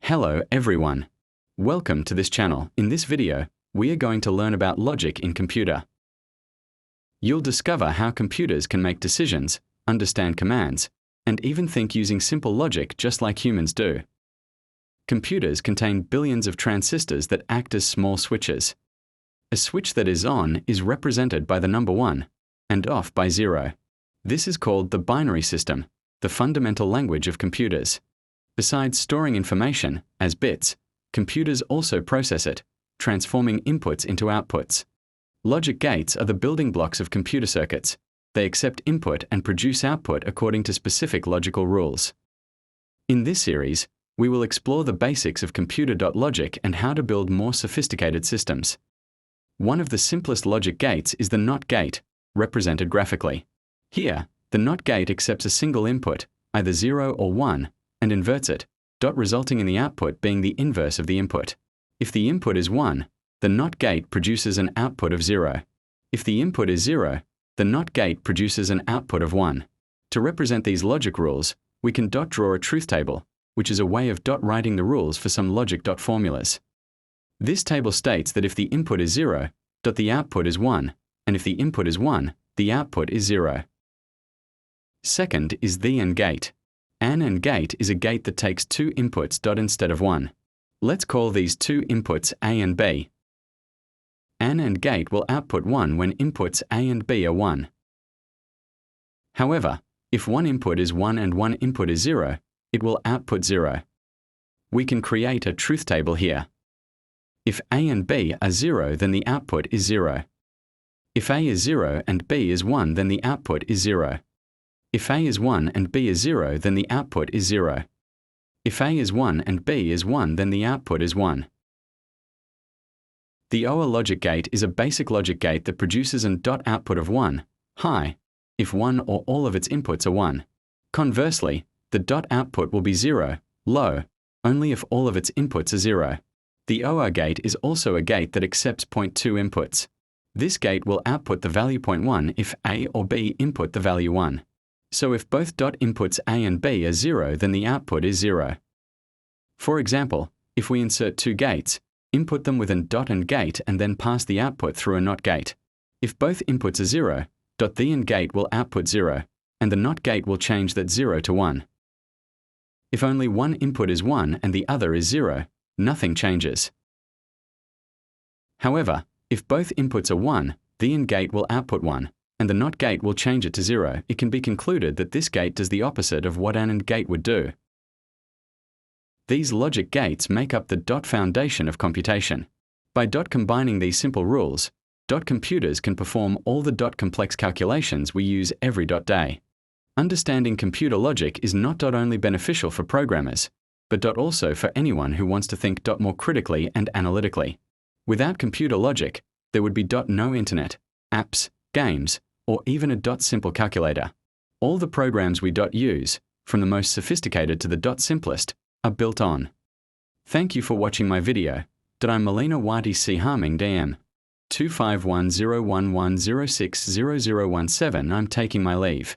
Hello everyone. Welcome to this channel. In this video, we are going to learn about logic in computer. You'll discover how computers can make decisions, understand commands, and even think using simple logic just like humans do. Computers contain billions of transistors that act as small switches. A switch that is on is represented by the number 1 and off by 0. This is called the binary system, the fundamental language of computers. Besides storing information as bits, computers also process it, transforming inputs into outputs. Logic gates are the building blocks of computer circuits. They accept input and produce output according to specific logical rules. In this series, we will explore the basics of computer logic and how to build more sophisticated systems. One of the simplest logic gates is the NOT gate, represented graphically. Here, the NOT gate accepts a single input, either 0 or 1, and inverts it, resulting in the output being the inverse of the input. If the input is 1, the NOT gate produces an output of 0. If the input is 0, the NOT gate produces an output of 1. To represent these logic rules, we can draw a truth table, which is a way of writing the rules for some logic formulas. This table states that if the input is 0, the output is 1, and if the input is 1, the output is 0. Second is the AND gate. An AND gate is a gate that takes two inputs instead of one. Let's call these two inputs A and B. An AND gate will output 1 when inputs A and B are 1. However, if one input is 1 and one input is 0, it will output 0. We can create a truth table here. If A and B are 0, then the output is 0. If A is 0 and B is 1, then the output is 0. If A is 1 and B is 0, then the output is 0. If A is 1 and B is 1, then the output is 1. The OR logic gate is a basic logic gate that produces an output of 1, high, if one or all of its inputs are 1. Conversely, the output will be 0, low, only if all of its inputs are 0. The OR gate is also a gate that accepts 0.2 inputs. This gate will output the value 0.1 if A or B input the value 1. So if both inputs A and B are 0, then the output is 0. For example, if we insert two gates, input them with an AND gate and then pass the output through a NOT gate. If both inputs are 0, the AND gate will output 0, and the NOT gate will change that 0 to 1. If only one input is 1 and the other is 0, nothing changes. However, if both inputs are 1, the AND gate will output 1, and the NOT gate will change it to 0. It can be concluded that this gate does the opposite of what an AND gate would do. These logic gates make up the foundation of computation. By combining these simple rules, computers can perform all the complex calculations we use every day. Understanding computer logic is not only beneficial for programmers, but also for anyone who wants to think more critically and analytically. Without computer logic, there would be no internet, apps, games, or even a simple calculator. All the programs we use, from the most sophisticated to the simplest, are built on. Thank you for watching my video. I'm Marlina Wati Sihombing DM 2510110600017. I'm taking my leave.